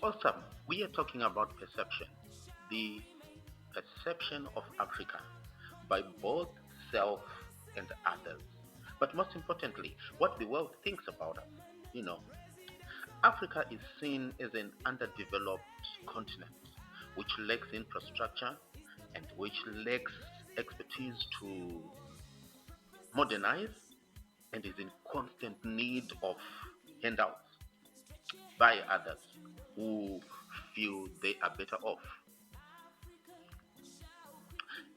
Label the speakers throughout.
Speaker 1: Awesome. We are talking about perception, the perception of Africa by both self and others. But most importantly, what the world thinks about us. You know, Africa is seen as an underdeveloped continent which lacks infrastructure and which lacks expertise to modernize and is in constant need of handouts by others who feel they are better off.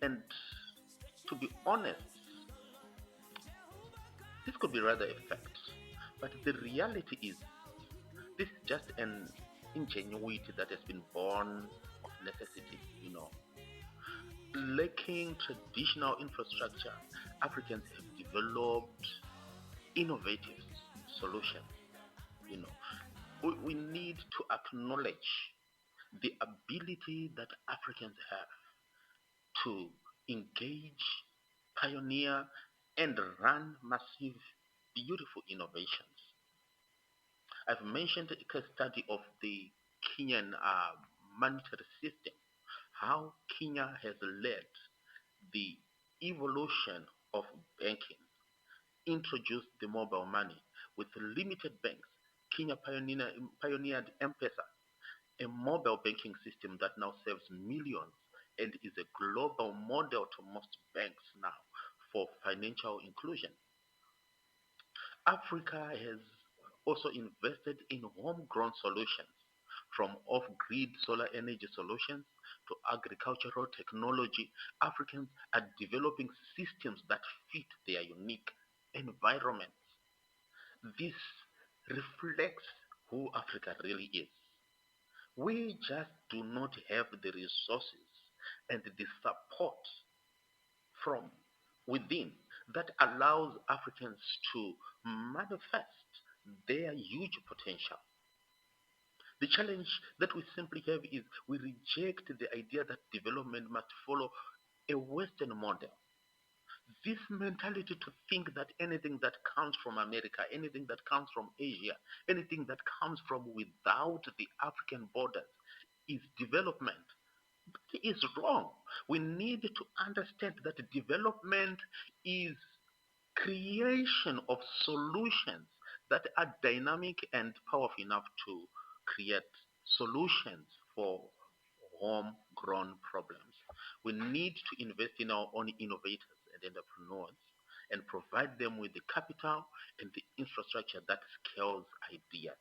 Speaker 1: And to be honest, this could be rather a fact. But the reality is, this is just an ingenuity that has been born of necessity, Lacking traditional infrastructure, Africans have developed innovative solutions, you know. We need to acknowledge the ability that Africans have to engage, pioneer, and run massive, beautiful innovations. I've mentioned a case study of the Kenyan monetary system, how Kenya has led the evolution of banking, introduced the mobile money with limited banks. Kenya pioneered M-Pesa, a mobile banking system that now serves millions and is a global model to most banks now for financial inclusion. Africa has also invested in homegrown solutions, from off grid solar energy solutions to agricultural technology. Africans are developing systems that fit their unique environments. This reflects who Africa really is. We just do not have the resources and the support from within that allows Africans to manifest their huge potential. The challenge that we simply have is we reject the idea that development must follow a Western model. This mentality to think that anything that comes from America, anything that comes from Asia, anything that comes from without the African borders is development is wrong. We need to understand that development is creation of solutions that are dynamic and powerful enough to create solutions for homegrown problems. We need to invest in our own innovators and entrepreneurs and provide them with the capital and the infrastructure that scales ideas.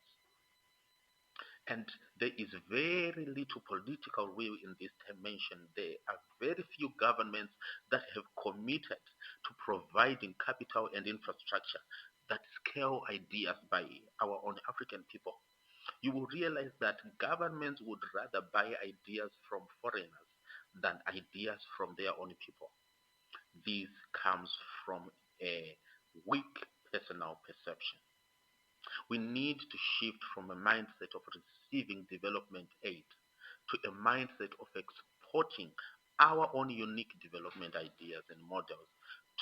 Speaker 1: And there is very little political will in this dimension. There are very few governments that have committed to providing capital and infrastructure that scale ideas by our own African people. You will realize that governments would rather buy ideas from foreigners than ideas from their own people. This comes from a weak personal perception. We need to shift from a mindset of receiving development aid to a mindset of exporting our own unique development ideas and models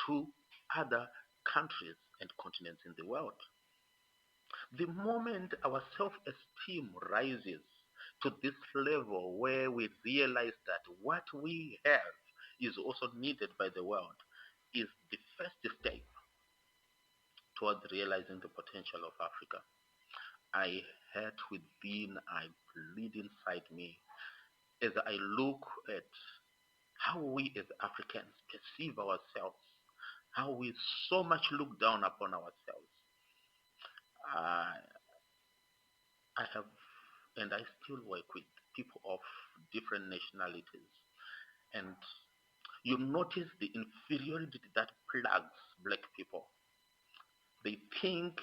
Speaker 1: to other countries and continents in the world. The moment our self esteem rises to this level where we realize that what we have is also needed by the world, is the first step towards realizing the potential of Africa. I hurt within, I bleed inside me as I look at how we as Africans perceive ourselves, how we so much look down upon ourselves. I, I have, and I still work with people of different nationalities, and you notice the inferiority that plagues black people. They think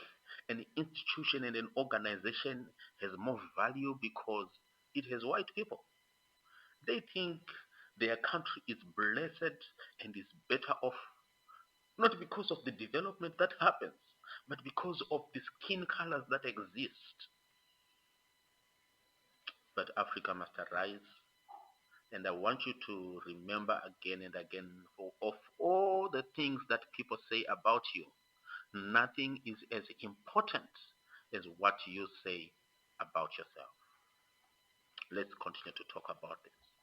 Speaker 1: an institution and an organization has more value because it has white people. They think their country is blessed and is better off not because of the development that happens, but because of the skin colors that exist. But Africa must arise, and I want you to remember again and again of all the things that people say about you, nothing is as important as what you say about yourself. Let's continue to talk about this.